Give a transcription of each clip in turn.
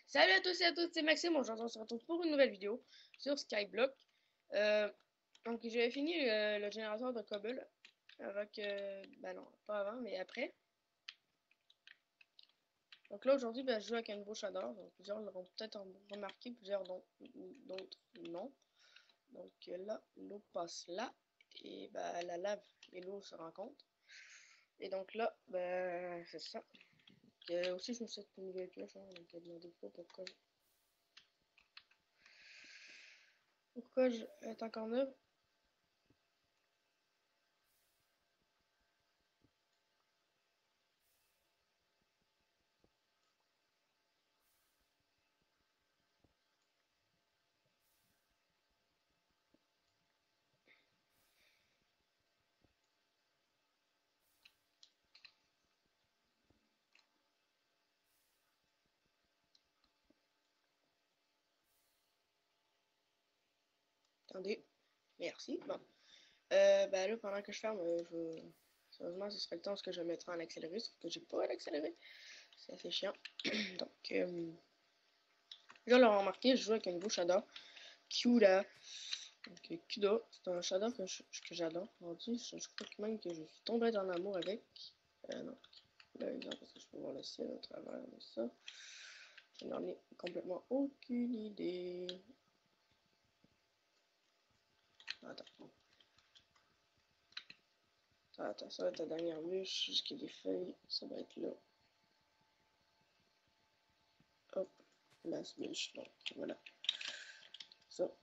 Salut à tous et à toutes, c'est Maxime. Aujourd'hui, on se retrouve pour une nouvelle vidéo sur Skyblock. Donc, j'avais fini le générateur de Cobble avec, ben non, pas avant, mais après. Donc là, aujourd'hui, je joue avec un nouveau shader. Donc, plusieurs l'auront peut-être remarqué, plusieurs d'autres non. Donc là, l'eau passe là et la lave et l'eau se rencontrent. Et donc là, c'est ça. Aussi, je me suis fait une nouvelle pioche, hein, donc demandez pas pourquoi je est encore neuve. Attendez, merci. Bon. Là, pendant que je ferme, sérieusement, ce serait le temps où je mettrai en accéléré, sauf que j'ai pas l'accéléré. C'est assez chiant. Donc, là, l'on remarqué, je joue avec un nouveau shader. Kuda. Donc, Kuda, c'est un shader que j'adore. Je crois que même que je suis tombé dans l'amour avec. Non. Là, exemple, parce que je peux voir le ciel au travers de ça. Je n'en ai complètement aucune idée. Attends. Attends, ça va être la dernière bûche, jusqu'à des feuilles, ça va être là. Hop, la bûche, donc voilà. Ça.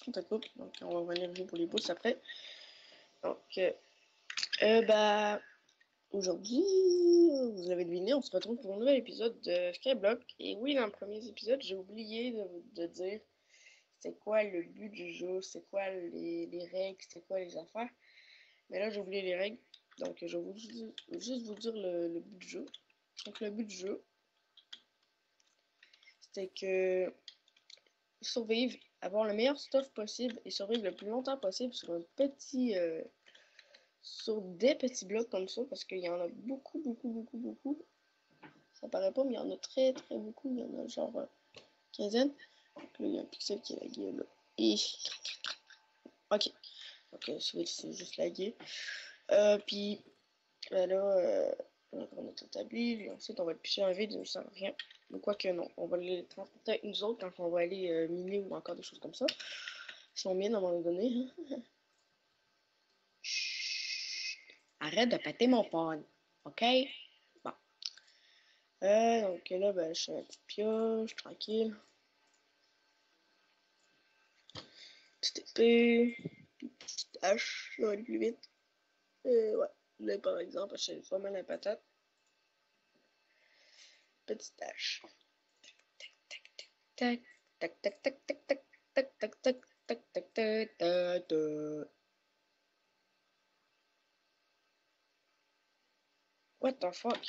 On te coupe, donc on va revenir jouer pour les boosts après. Donc, aujourd'hui, vous l'avez deviné, on se retrouve pour un nouvel épisode de Skyblock. Et oui, dans le premier épisode, j'ai oublié de dire c'est quoi le but du jeu, c'est quoi les règles, c'est quoi les affaires. Mais là, j'ai oublié les règles, donc je vais juste vous dire le but du jeu. Donc, le but du jeu, c'était que survivre, avoir le meilleur stuff possible et survivre le plus longtemps possible sur un petit... sur des petits blocs comme ça, parce qu'il y en a beaucoup. Ça paraît pas, mais il y en a très beaucoup. Il y en a genre quinzaine. Donc là, il y a un pixel qui est lagué là. Et... Ok. Ok, c'est juste lagué. Puis là, on a tout établi. Et ensuite, on va le picher en vide, ça ne sert à rien. Mais quoi que non, on va les transporter avec nous autres quand on va aller miner ou encore des choses comme ça. Si on mine à un moment donné. Chut. Arrête de péter mon pône. OK? Bon. Donc là, je fais ma petite pioche, tranquille. Petite épée. Petite hache, ça va aller plus vite. Ouais. Là, par exemple, je fais vraiment la patate. Petite hache. Tac, tac, tac, tac, tac, tac, tac, tac, tac, tac, tac, tac, tac, tac. What the fuck?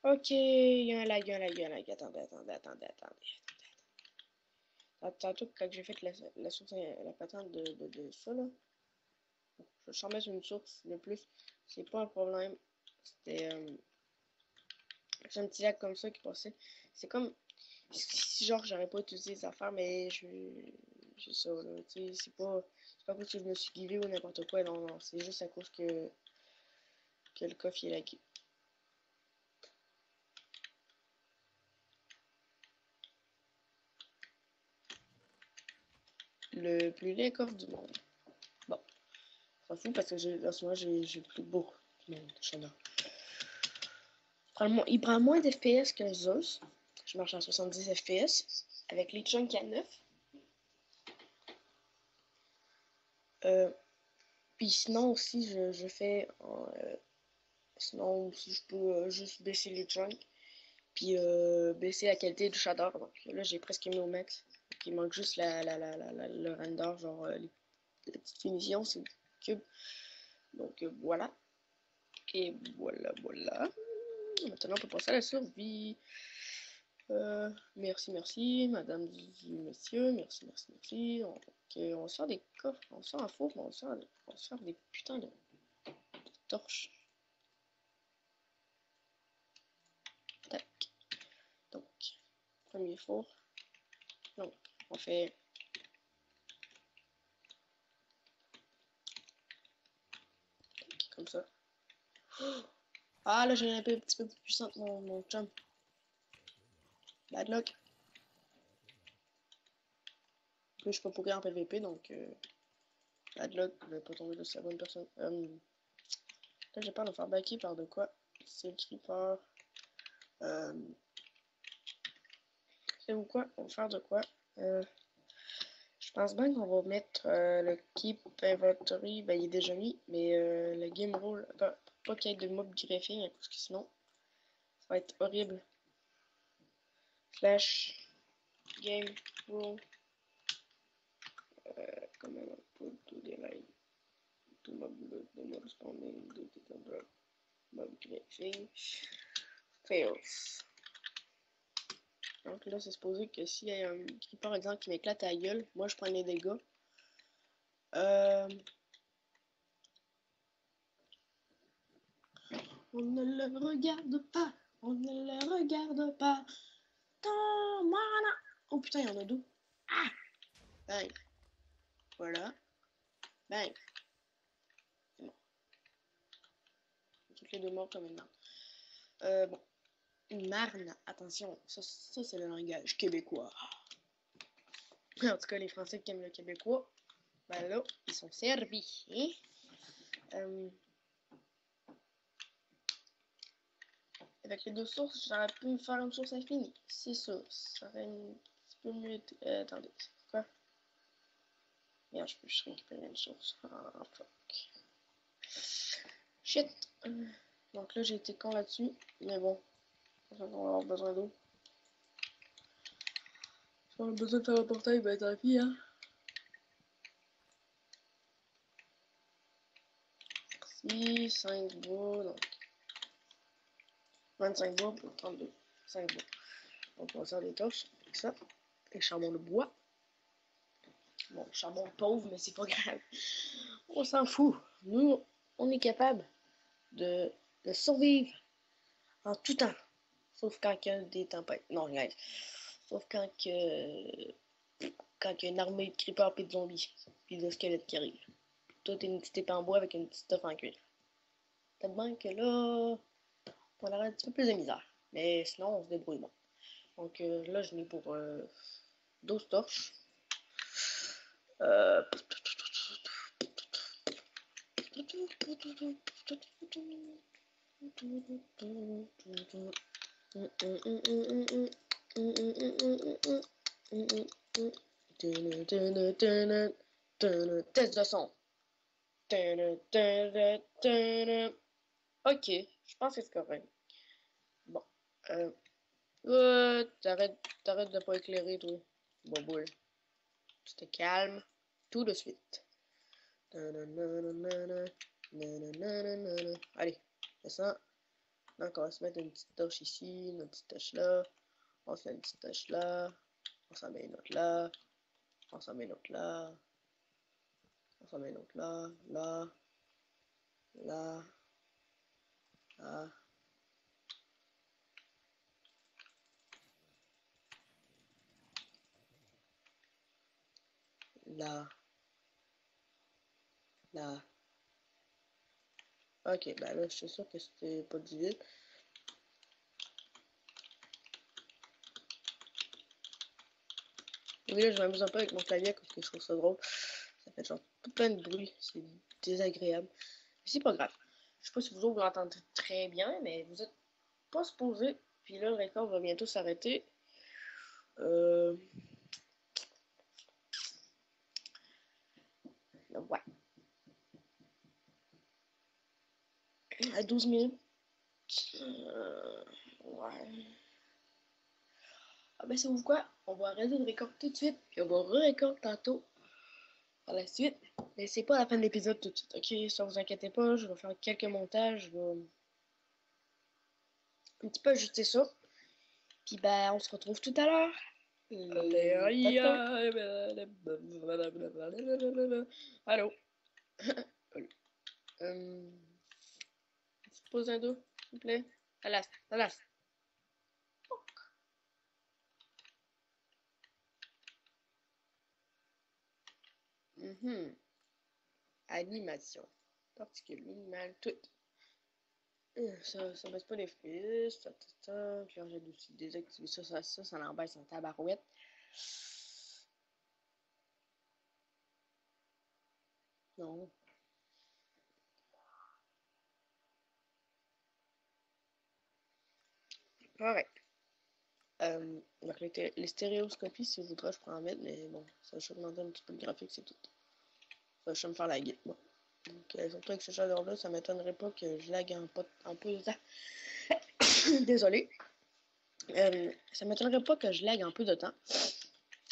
Ok, il y a un lag. Attendez. Tantôt, quand j'ai fait la source, la patente de ça, là, je vais remettre une source de plus. C'est pas un problème. C'était c'est un petit lag comme ça qui passait. C'est comme si genre j'aurais pas utilisé les affaires, mais j'ai ça là. Tu sais, c'est pas à cause que je me suis givé ou n'importe quoi. Non, c'est juste à cause que le coffre est lagué. Le plus laid coffre du monde. Bon, s'en fout parce que en ce moment j'ai plus beaucoup de monde. Il prend moins d'FPS qu'un Zeus. Je marche à 70 FPS avec les chunks à 9. Puis sinon aussi, je fais... sinon aussi, je peux juste baisser les chunks. Puis baisser la qualité du shader. Donc là, j'ai presque mis au max. Donc, il manque juste le render, genre les petites finitions, c'est cube. Donc voilà. Et voilà. Maintenant, on peut passer à la survie. Merci, madame, messieurs, merci. Donc, on va se faire des coffres, on va se faire un four, on va se faire des putains de torches. Tac. Donc, premier four. Donc, on fait comme ça. Ah, là, j'ai un petit peu plus puissante, mon chum. Bad luck. Là, je suis pas pourri en PVP, donc bad luck, je vais pas tomber de la bonne personne. Là, j'ai peur de me faire backer par de quoi. C'est le creeper. Savez-vous quoi? On va faire de quoi? Je pense bien qu'on va mettre le keep inventory. Ben, il est déjà mis, mais le game rule. Pas qu'il y ait de mob greffing, parce que sinon, ça va être horrible. Slash game rule. Comment on peut tout délight. Tout mob loot, de mob spawning, de titan drop, mob greffing. Fails. Donc là, c'est supposé que s'il y a un creeper, par exemple, qui m'éclate à la gueule, moi je prends les dégâts. On ne le regarde pas, on ne le regarde pas. Oh putain, il y en a deux. Ah! Bang. Voilà. Bang. C'est bon. Toutes les deux morts comme une marne. Bon. Une marne, attention, ça c'est le langage québécois. En tout cas, les Français qui aiment le québécois, ben là, ils sont servis. Hein? Avec les deux sources, j'aurais pu me faire une source infinie. C'est ça. Ça aurait un petit peu mieux été. Attendez, c'est quoi? Merde, je peux juste récupérer une source. Ah, fuck. Shit. Donc là, j'ai été con là-dessus. Mais bon, on va avoir besoin d'eau. Si on a besoin de faire un portail, ben tant pis, hein. Ici, 5 bois, donc 25 bois pour 32. 5 bois. Donc on va faire des torches avec ça. Et charbon de bois. Bon, charbon pauvre, mais c'est pas grave. On s'en fout. Nous, on est capable de survivre en tout temps. Sauf quand il y a des tempêtes. Non, regarde. Sauf quand il y a une armée de creepers et de zombies. Puis de squelettes qui arrivent. Toi, t'es une petite épée en bois avec une petite stuff en cuir. Peut-être bien que là, on aura un petit peu plus de misère. Mais sinon, on se débrouille bon. Donc là, je n'ai pour 12 torches. Test de son. Ok, je pense que c'est correct. Bon. T'arrêtes de pas éclairer, toi. Boboule. Tu te calmes tout de suite. Allez, descends. Donc, on va se mettre une petite torche ici, une petite torche là. On se met une petite torche là. On s'en met une autre là. On s'en met une autre là. On s'en met une autre là. Là. Là. Là. Là. Là. Ok, ben là, je suis sûr que c'était pas du vide. Oui, là, je m'amuse un peu avec mon clavier parce que je trouve ça drôle. Ça fait genre tout plein de bruit. C'est désagréable. Mais c'est pas grave. Je sais pas si vous autres vous l'entendez très bien, mais vous êtes pas supposé. Puis là, le record va bientôt s'arrêter. Ouais. À 12 minutes. Ouais. Ah ben, c'est vous quoi? On va arrêter de record tout de suite. Puis on va re-record tantôt. Par la suite. Mais c'est pas la fin de l'épisode tout de suite. Ok, ça vous inquiétez pas. Je vais faire quelques montages. Je vais un petit peu ajuster ça. Puis ben, on se retrouve tout à l'heure. Allô? pose un dos, s'il vous plaît. Alas, alas. Animation. Particule minimale, tout. Ça baisse pas les frises, Puis j'ai aussi désactiver ça l'embête en tabarouette. Non. Correct. Donc les stéréoscopies, si vous voudrez, je pourrais en mettre, mais bon, ça va augmenter un petit peu le graphique, c'est tout. Ça va me faire la guide. Bon. Donc, surtout avec ce chaleur-là, ça m'étonnerait pas que je lag un peu de temps. Désolé. Ça m'étonnerait pas que je lag un peu de temps.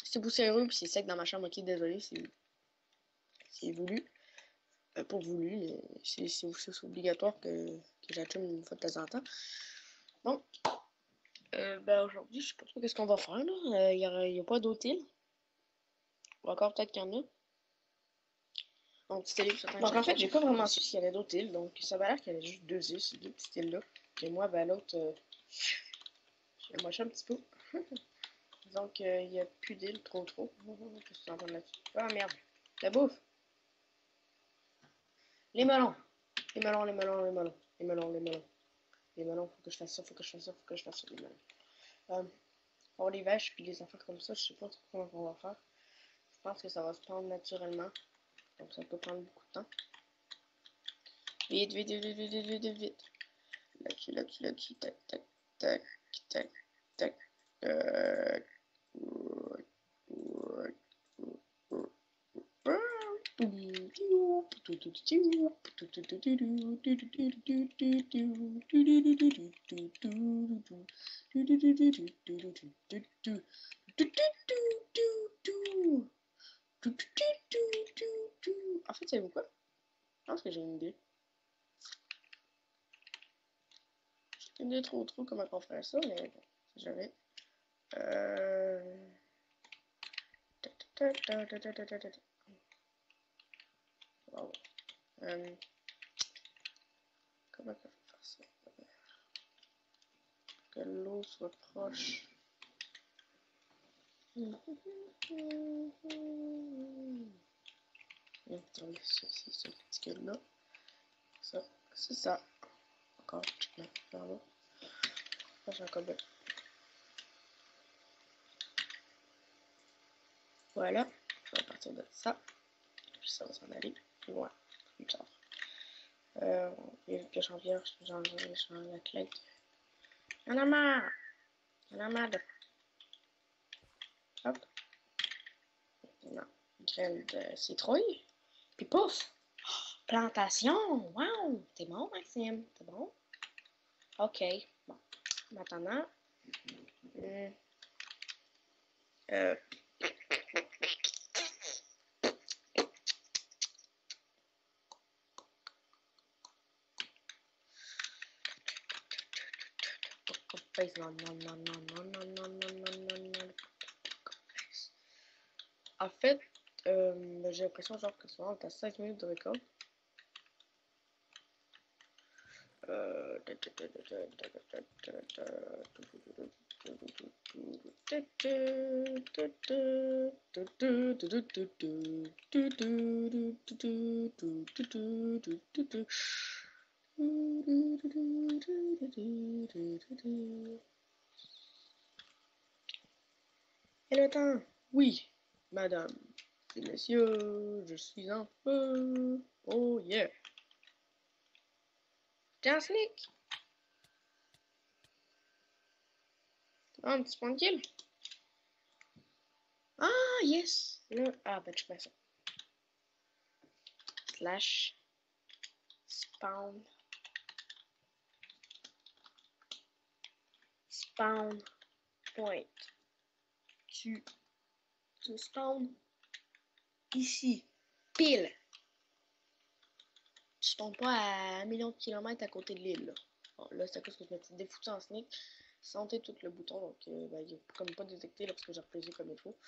C'est poussiéreux puis c'est sec dans ma chambre, ok, désolé, c'est voulu. Pas voulu, mais c'est obligatoire que j'allume une fois de temps en temps. Bon. Ben aujourd'hui, je sais pas trop qu'est-ce qu'on va faire là. Il y a pas d'autres îles. Ou encore peut-être qu'il y en a. Donc, en fait, j'ai pas vraiment su s'il y avait d'autres îles. Donc, ça va l'air qu'il y avait juste 2 îles, ces 2 petites îles-là. Et moi, ben l'autre, je vais mocher un petit peu. Donc, il n'y a plus d'îles trop. Qu'est-ce que tu entends là-dessus? Ah merde. La bouffe. Les melons. Les melons. Faut que je fasse ça, les melons. Pour les vaches puis les affaires comme ça, je sais pas trop comment on va faire. Je pense que ça va se prendre naturellement. Donc ça peut prendre beaucoup de temps. Vite. Lucky. Tac. En fait, savez-vous quoi? Je pense que j'ai une idée. J'ai une idée trop comment on ferait ça, mais bon, si jamais. Wow. Comment on peut faire ça? Que l'eau soit proche. Attendez, c'est ce petit gueule-là. Ça, c'est ça. Encore, là. Là, j'ai encore bien. Voilà, je vais partir de ça. Puis ça va s'en aller plus loin, plus tard. Et que j'en viens la clé. Y'en a marre! De... Hop. Maintenant, graine de citrouille. Puis pouf! Plantation! Wow! T'es bon, Maxime? T'es bon? Ok. Bon. Maintenant. En fait, j'ai l'impression genre que souvent on est à 5 minutes de record. Et le temps? Oui, madame et messieurs, je suis un peu... Oh yeah! T'es un sneak? Un petit point de kill? Ah, yes! Là, ben je fais ça. Slash spawn point. Tu spawn ici, pile. Tu tombes pas à 1 million de kilomètres à côté de l'île. Bon, là, c'est à cause que je m'étais défoutu en sneak. Sentez tout le bouton, donc ben, il est comme pas détecté là, parce que j'ai reposé comme il faut.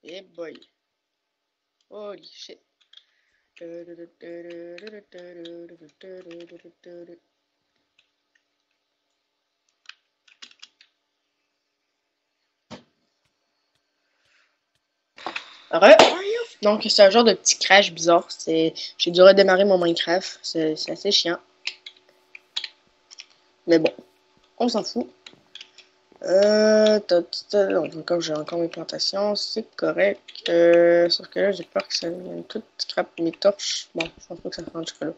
Et boy. Holy shit. Donc, c'est un genre de petit crash bizarre. J'ai dû redémarrer mon Minecraft. C'est assez chiant. Mais bon, on s'en fout. Donc, encore, j'ai encore mes plantations. C'est correct. Sauf que là, j'ai peur que ça vienne tout scrap mes torches. Bon, je pense pas que ça se rende jusque là. De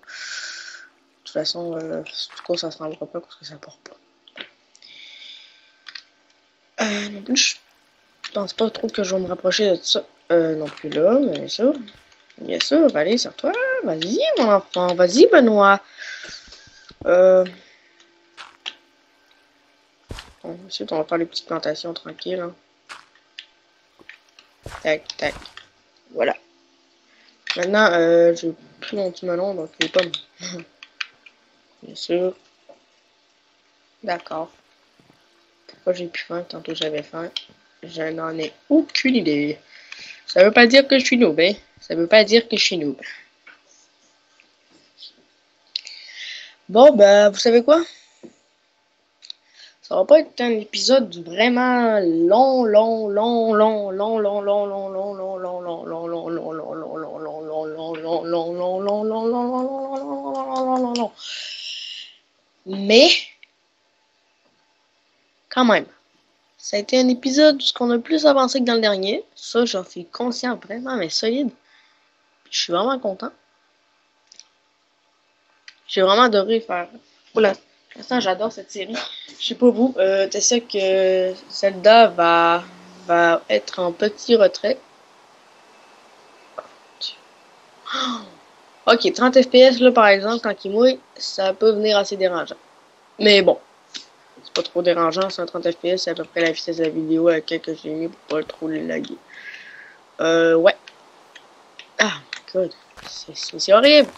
toute façon, du coup, ça se rendra pas parce que ça porte pas. Non plus, je pense pas trop que je vais me rapprocher de ça. Non plus là, mais bien sûr. Bien sûr, allez, sur toi. Vas-y, mon enfant. Vas-y, Benoît. Ensuite, on va faire les petites plantations tranquilles. Hein. Tac, tac. Voilà. Maintenant, j'ai pris mon petit melon, donc les pommes. Bien sûr. D'accord. Pourquoi j'ai plus faim? Tantôt j'avais faim. Je n'en ai aucune idée. Ça veut pas dire que je suis noob, hein? Ça veut pas dire que je suis noob. Bon, ben, vous savez quoi? Ça va pas être un épisode vraiment long, mais, quand même, ça a été un épisode où on a plus avancé que dans le dernier. Ça, j'en suis conscient vraiment, mais solide. Je suis vraiment content. J'ai vraiment adoré faire. Oula, pour l'instant, j'adore cette série. Je sais pas vous, t'es sûr que Zelda va être en petit retrait. Ok, 30 FPS là par exemple, quand il mouille, ça peut venir assez dérangeant. Mais bon, c'est pas trop dérangeant, c'est un 30 FPS, c'est à peu près la vitesse de la vidéo à laquelle j'ai mis pour pas trop les laguer. Ouais. Ah, good. C'est horrible.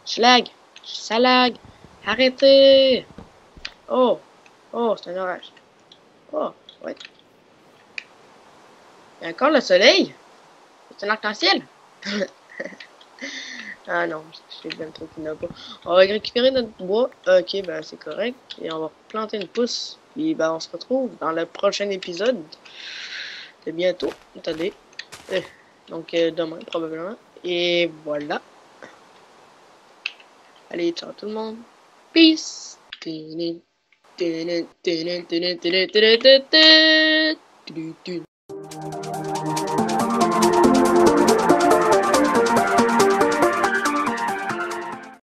Je lag. Ça lag. Arrêtez. Oh. Oh, c'est un orage. Oh, ouais. Il y a encore le soleil. C'est un arc-en-ciel. Ah non, c'est bien trop qu'il n'a pas. On va récupérer notre bois. Ok, ben c'est correct. Et on va planter une pousse. Puis ben on se retrouve dans le prochain épisode. C'est bientôt. Attendez. Donc demain probablement. Et voilà. Allez, ciao tout le monde. Peace.